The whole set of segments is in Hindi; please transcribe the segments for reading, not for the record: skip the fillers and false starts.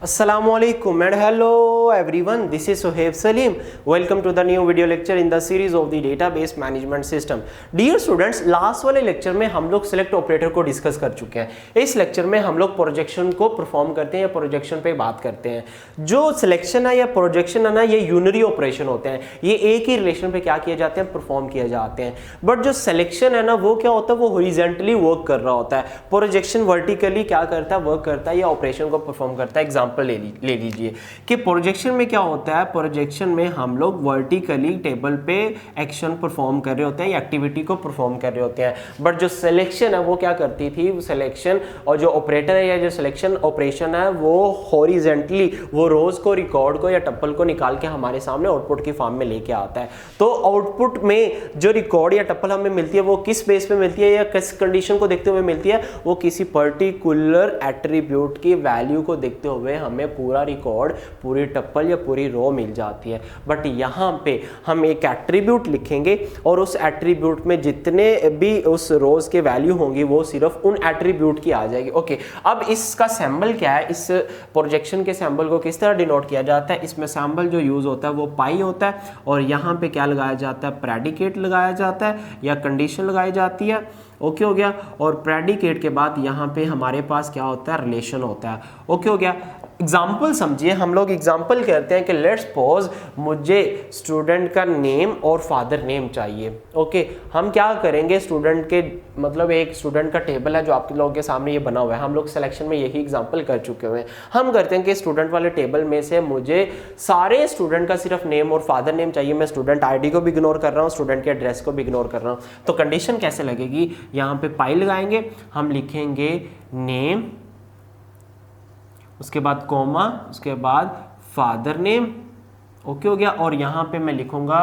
Assalamualaikum and hello everyone, this is Sohaib Salim. Welcome to the new video lecture in the series of the database management system. Dear students, last वाले लेक्चर में हम लोग सिलेक्ट ऑपरेटर को डिस्कस कर चुके हैं। इस लेक्चर में हम लोग प्रोजेक्शन को परफॉर्म करते हैं या प्रोजेक्शन पे बात करते हैं। जो सिलेक्शन है या प्रोजेक्शन है ना, ये यूनरी ऑपरेशन होते हैं, ये एक ही रिलेशन पे क्या किए जाते हैं, परफॉर्म किए जाते हैं। बट जो सिलेक्शन है ना, वो क्या होता है, वो हॉरिजॉन्टली वर्क कर रहा होता है। प्रोजेक्शन वर्टिकली क्या करता है, वर्क करता है या ऑपरेशन को परफॉर्म करता है। एग्जाम्पल ले लीजिए कि प्रोजेक्शन में क्या होता है, प्रोजेक्शन में हम लोग वर्टिकली टेबल पे एक्शन परफॉर्म कर रहे होते हैं या एक्टिविटी को परफॉर्म कर रहे होते हैं। बट जो सिलेक्शन है वो क्या करती थी, सिलेक्शन और जो ऑपरेटर है या जो सिलेक्शन ऑपरेशन है वो हॉरिजॉन्टली वो रोज को, रिकॉर्ड को या टप्पल को निकाल के हमारे सामने आउटपुट की फॉर्म में लेके आता है। तो आउटपुट में जो रिकॉर्ड या टप्पल हमें मिलती है वो किस बेस पे मिलती है या किस कंडीशन को देखते हुए मिलती है, वो किसी पर्टिकुलर एट्रीब्यूट की वैल्यू को देखते हुए हमें पूरा रिकॉर्ड, पूरी टप्पल या पूरी रो मिल जाती है। बट यहाँ पे हम एक एट्रीब्यूट लिखेंगे और उस एट्रीब्यूट में जितने भी उस रोज के वैल्यू होंगी वो सिर्फ उन एट्रीब्यूट की आ जाएगी। ओके, अब इसका सैम्बल क्या है, इस प्रोजेक्शन के सैम्बल को किस तरह डिनोट किया जाता है। इसमें सैम्बल जो यूज होता है वो पाई होता है और यहाँ पे क्या लगाया जाता है, प्रेडिकेट लगाया जाता है या कंडीशन लगाई जाती है। ओके हो गया। और प्रेडिकेट के बाद यहाँ पे हमारे पास क्या होता है, रिलेशन होता है। ओके हो गया। एग्जाम्पल समझिए, हम लोग एग्जाम्पल कहते हैं कि लेट्स सपोज मुझे स्टूडेंट का नेम और फादर नेम चाहिए। ओके, हम क्या करेंगे, स्टूडेंट के मतलब एक स्टूडेंट का टेबल है जो आप लोगों के सामने ये बना हुआ है। हम लोग सिलेक्शन में यही एग्जाम्पल कर चुके हुए हैं। हम करते हैं कि स्टूडेंट वाले टेबल में से मुझे सारे स्टूडेंट का सिर्फ नेम और फादर नेम चाहिए। मैं स्टूडेंट आईडी को भी इग्नोर कर रहा हूँ, स्टूडेंट के एड्रेस को भी इग्नोर कर रहा हूँ। तो कंडीशन कैसे लगेगी, यहाँ पे पाई लगाएंगे, हम लिखेंगे नेम, उसके बाद कॉमा, उसके बाद फादर नेम। ओके हो गया। और यहाँ पे मैं लिखूंगा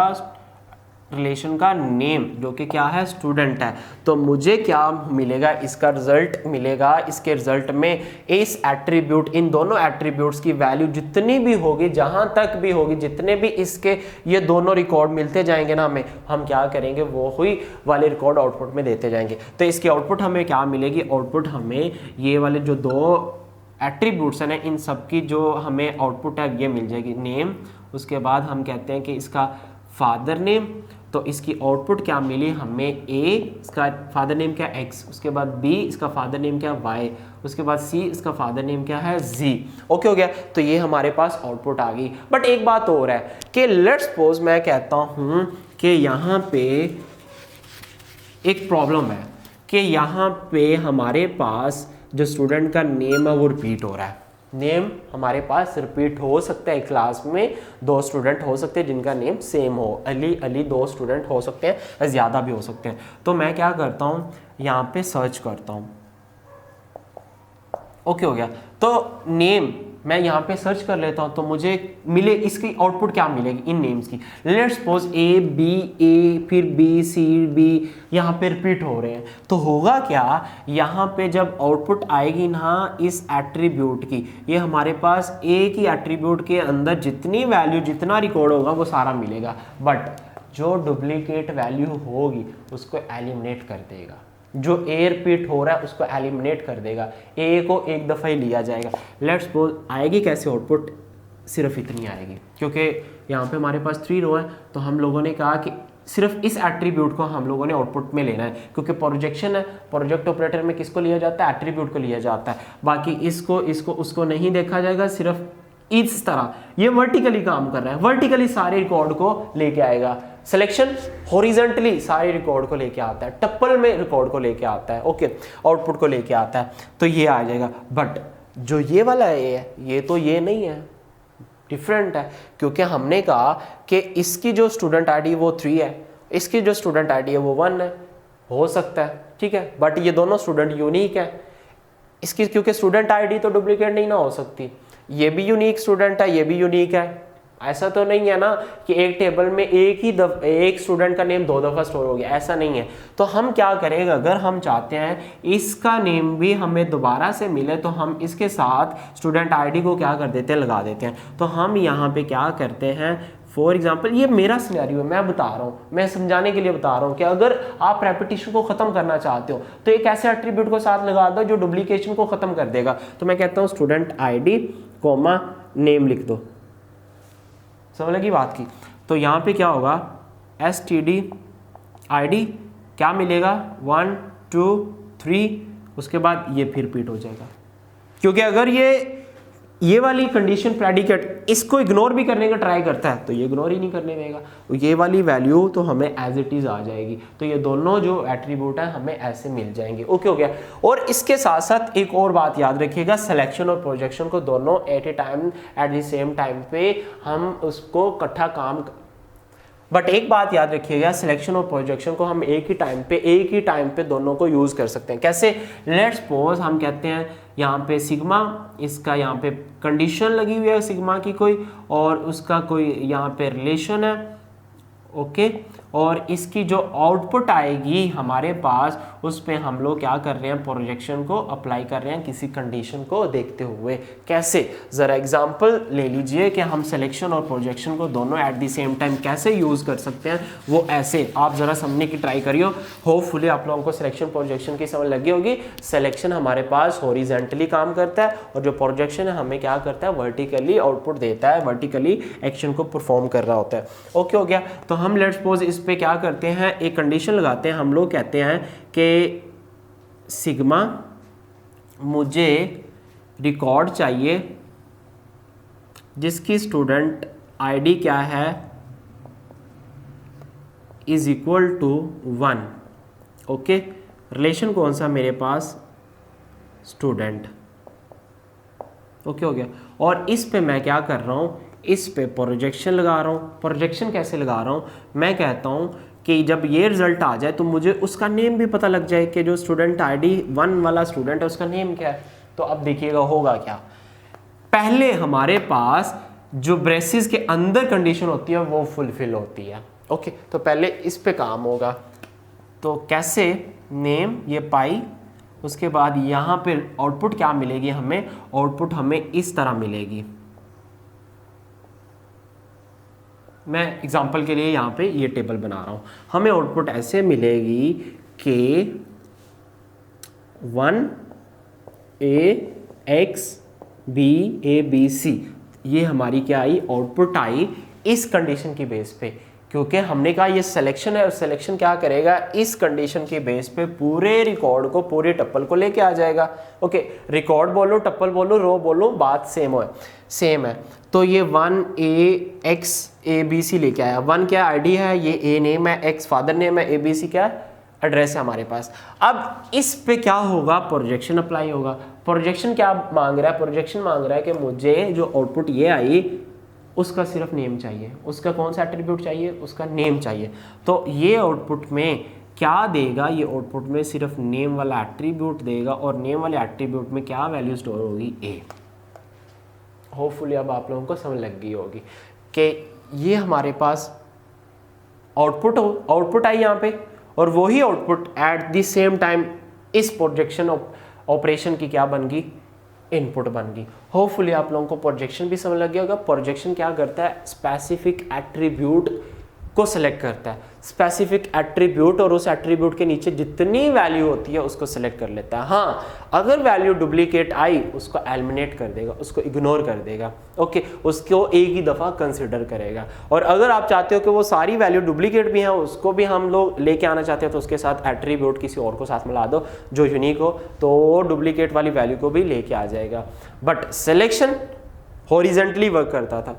रिलेशन का नेम जो कि क्या है, स्टूडेंट है। तो मुझे क्या मिलेगा, इसका रिजल्ट मिलेगा। इसके रिजल्ट में इस एट्रीब्यूट, इन दोनों एट्रीब्यूट्स की वैल्यू जितनी भी होगी, जहां तक भी होगी, जितने भी इसके ये दोनों रिकॉर्ड मिलते जाएंगे ना हमें, हम क्या करेंगे, वो हुई वाले रिकॉर्ड आउटपुट में देते जाएंगे। तो इसकी आउटपुट हमें क्या मिलेगी, आउटपुट हमें ये वाले जो दो एट्रीब्यूट्स हैं इन सब की जो हमें आउटपुट है ये मिल जाएगी, नेम, उसके बाद हम कहते हैं कि इसका फादर नेम। तो इसकी आउटपुट क्या मिली हमें, ए, इसका फादर नेम क्या, एक्स, उसके बाद बी, इसका फादर नेम क्या, वाई, उसके बाद सी, इसका फादर नेम क्या है, जी। ओके हो गया। तो ये हमारे पास आउटपुट आ गई। बट एक बात और है कि लेट्स सपोज मैं कहता हूँ कि यहाँ पे एक प्रॉब्लम है कि यहाँ पे हमारे पास जो स्टूडेंट का नेम है वो रिपीट हो रहा है। नेम हमारे पास रिपीट हो सकता है, क्लास में दो स्टूडेंट हो सकते हैं जिनका नेम सेम हो, अली अली दो स्टूडेंट हो सकते हैं, ज़्यादा भी हो सकते हैं। तो मैं क्या करता हूँ, यहाँ पे सर्च करता हूँ। ओके हो गया। तो नेम मैं यहाँ पे सर्च कर लेता हूँ तो मुझे मिले, इसकी आउटपुट क्या मिलेगी इन नेम्स की। लेट्स सपोज ए बी, ए फिर बी सी बी, यहाँ पे रिपीट हो रहे हैं। तो होगा क्या, यहाँ पे जब आउटपुट आएगी ना इस एट्रीब्यूट की, ये हमारे पास एक ही एट्रीब्यूट के अंदर जितनी वैल्यू, जितना रिकॉर्ड होगा वो सारा मिलेगा। बट जो डुप्लीकेट वैल्यू होगी उसको एलिमिनेट कर देगा। जो ए रिपीट हो रहा है उसको एलिमिनेट कर देगा, ए को एक दफ़ा ही लिया जाएगा। लेट्स सपोज आएगी कैसे आउटपुट, सिर्फ इतनी आएगी, क्योंकि यहाँ पे हमारे पास 3 रो है। तो हम लोगों ने कहा कि सिर्फ इस एट्रीब्यूट को हम लोगों ने आउटपुट में लेना है, क्योंकि प्रोजेक्शन है, प्रोजेक्ट ऑपरेटर में किसको लिया जाता है, एट्रीब्यूट को लिया जाता है। बाकी इसको इसको उसको नहीं देखा जाएगा, सिर्फ इस तरह ये वर्टिकली काम कर रहा है, वर्टिकली सारे रिकॉर्ड को लेके आएगा। सिलेक्शन हॉरिजॉन्टली सारे रिकॉर्ड को लेके आता है, टप्पल में रिकॉर्ड को लेके आता है, ओके, आउटपुट को लेके आता है। तो ये आ जाएगा। बट जो ये वाला है ये तो ये नहीं है, डिफरेंट है, क्योंकि हमने कहा कि इसकी जो स्टूडेंट आईडी वो 3 है, इसकी जो स्टूडेंट आईडी है वो 1 है। हो सकता है, ठीक है, बट ये दोनों स्टूडेंट यूनिक है इसकी, क्योंकि स्टूडेंट आईडी तो डुप्लीकेट नहीं ना हो सकती। ये भी यूनिक स्टूडेंट है, ये भी यूनिक है। ऐसा तो नहीं है ना कि एक टेबल में एक स्टूडेंट का नेम 2 दफ़ा स्टोर हो गया, ऐसा नहीं है। तो हम क्या करेंगे, अगर हम चाहते हैं इसका नेम भी हमें दोबारा से मिले तो हम इसके साथ स्टूडेंट आईडी को क्या कर देते हैं, लगा देते हैं। तो हम यहाँ पे क्या करते हैं, फॉर एग्जाम्पल ये मेरा सिनेरियो है, मैं बता रहा हूँ, मैं समझाने के लिए बता रहा हूँ कि अगर आप रेपिटेशन को ख़त्म करना चाहते हो तो एक ऐसे एट्रीब्यूट को साथ लगा दो जो डुप्लीकेशन को ख़त्म कर देगा। तो मैं कहता हूँ स्टूडेंट आईडी कॉमा नेम लिख दो, समझ लगी बात की। तो यहाँ पे क्या होगा, std_id क्या मिलेगा 1 2 3, उसके बाद ये फिर रिपीट हो जाएगा, क्योंकि अगर ये वाली कंडीशन प्रेडिकेट इसको इग्नोर भी करने का ट्राई करता है तो ये इग्नोर ही नहीं करने देगा, ये वाली वैल्यू तो हमें एज इट इज आ जाएगी। तो ये दोनों जो एट्रीब्यूट है हमें ऐसे मिल जाएंगे। ओके हो गया। और इसके साथ साथ एक और बात याद रखिएगा, सिलेक्शन और प्रोजेक्शन को दोनों एट द सेम टाइम पे हम उसको इकट्ठा काम, बट एक बात याद रखिएगा, सिलेक्शन और प्रोजेक्शन को हम एक ही टाइम पे दोनों को यूज कर सकते हैं। कैसे? लेट्स सपोज हम कहते हैं यहाँ पे सिग्मा, इसका यहाँ पे कंडीशन लगी हुई है सिग्मा की कोई, और उसका कोई यहाँ पे रिलेशन है, ओके, और इसकी जो आउटपुट आएगी हमारे पास, उस पे हम लोग क्या कर रहे हैं, प्रोजेक्शन को अप्लाई कर रहे हैं किसी कंडीशन को देखते हुए। कैसे? ज़रा एग्जांपल ले लीजिए कि हम सिलेक्शन और प्रोजेक्शन को दोनों एट द सेम टाइम कैसे यूज़ कर सकते हैं। वो ऐसे आप ज़रा समझने की ट्राई करियो, होपफुली आप लोगों को सिलेक्शन प्रोजेक्शन की समझ लगी होगी। सिलेक्शन हमारे पास हॉरिजेंटली काम करता है और जो प्रोजेक्शन है हमें क्या करता है, वर्टिकली आउटपुट देता है, वर्टिकली एक्शन को परफॉर्म कर रहा होता है। ओके हो गया। तो हम लेट्स सपोज इस पे क्या करते हैं, एक कंडीशन लगाते हैं, हम लोग कहते हैं कि सिग्मा मुझे रिकॉर्ड चाहिए जिसकी स्टूडेंट आईडी क्या है, is equal to 1। Okay, relation कौन सा मेरे पास, स्टूडेंट। ओके हो गया। और इस पे मैं क्या कर रहा हूँ, इस पे प्रोजेक्शन लगा रहा हूँ। प्रोजेक्शन कैसे लगा रहा हूँ, मैं कहता हूँ कि जब ये रिजल्ट आ जाए तो मुझे उसका नेम भी पता लग जाए कि जो स्टूडेंट आईडी 1 वाला स्टूडेंट है उसका नेम क्या है। तो अब देखिएगा होगा क्या, पहले हमारे पास जो ब्रेसेस के अंदर कंडीशन होती है वो फुलफिल होती है। ओके, तो पहले इस पे काम होगा। तो कैसे, नेम ये पाई, उसके बाद यहाँ पे आउटपुट क्या मिलेगी हमें, आउटपुट हमें इस तरह मिलेगी। मैं एग्जांपल के लिए यहाँ पे ये टेबल बना रहा हूँ, हमें आउटपुट ऐसे मिलेगी कि 1 AX B A B C, ये हमारी क्या आई, आउटपुट आई इस कंडीशन की बेस पे, क्योंकि हमने कहा ये सिलेक्शन है और सिलेक्शन क्या करेगा, इस कंडीशन के बेस पे पूरे रिकॉर्ड को, पूरे टप्पल को लेके आ जाएगा। ओके, रिकॉर्ड बोलो, टप्पल बोलो, रो बोलो, बात सेम है। तो ये 1 AX A B C लेके आया। 1 क्या आईडी है, ये A नेम है, X फादर नेम है, ABC क्या एड्रेस है हमारे पास। अब इस पे क्या होगा, प्रोजेक्शन अप्लाई होगा। प्रोजेक्शन क्या मांग रहा है, प्रोजेक्शन मांग रहा है कि मुझे जो आउटपुट ये आई उसका सिर्फ नेम चाहिए, उसका कौन सा एट्रीब्यूट चाहिए, उसका नेम चाहिए। तो ये आउटपुट में क्या देगा, ये आउटपुट में सिर्फ नेम वाला एट्रीब्यूट देगा, और नेम वाले एट्रीब्यूट में क्या वैल्यू स्टोर होगी, A। होपफुली अब आप लोगों को समझ लग गई होगी कि ये हमारे पास आउटपुट आई यहाँ पे, और वही output at the same time इस प्रोजेक्शन ऑपरेशन की क्या बन गई, इनपुट बन गई। होपफुली आप लोगों को प्रोजेक्शन भी समझ लग गया होगा। प्रोजेक्शन क्या करता है, स्पेसिफिक एट्रीब्यूट को सिलेक्ट करता है, स्पेसिफिक एट्रीब्यूट, और उस एट्रीब्यूट के नीचे जितनी वैल्यू होती है उसको सिलेक्ट कर लेता है। हाँ, अगर वैल्यू डुप्लीकेट आई उसको एलिमिनेट कर देगा, उसको इग्नोर कर देगा। ओके, उसको एक ही दफ़ा कंसिडर करेगा। और अगर आप चाहते हो कि वो सारी वैल्यू डुप्लीकेट भी हैं, उसको भी हम लोग लेके आना चाहते हैं, तो उसके साथ एट्रीब्यूट किसी और को साथ मिला दो जो यूनिक हो, तो वो डुप्लीकेट वाली वैल्यू को भी लेके आ जाएगा। बट सिलेक्शन हॉरिजेंटली वर्क करता था,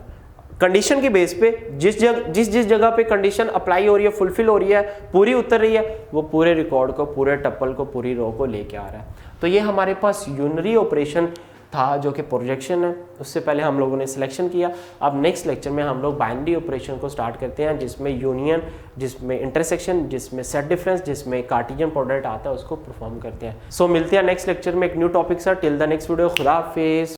कंडीशन के बेस पे, जिस जगह पे कंडीशन अप्लाई हो रही है, फुलफिल हो रही है, पूरी उतर रही है, वो पूरे रिकॉर्ड को, पूरे टप्पल को, पूरी रो को लेके आ रहा है। तो ये हमारे पास यूनरी ऑपरेशन था जो कि प्रोजेक्शन है। उससे पहले हम लोगों ने सिलेक्शन किया। अब नेक्स्ट लेक्चर में हम लोग बाइनरी ऑपरेशन को स्टार्ट करते हैं, जिसमें यूनियन, जिसमें इंटरसेक्शन, जिसमें सेट डिफरेंस, जिसमें कार्टेशियन प्रोडक्ट आता है, उसको परफॉर्म करते हैं। सो मिलते हैं नेक्स्ट लेक्चर में एक new topic sir. Till the next video, खुदा हाफिज़।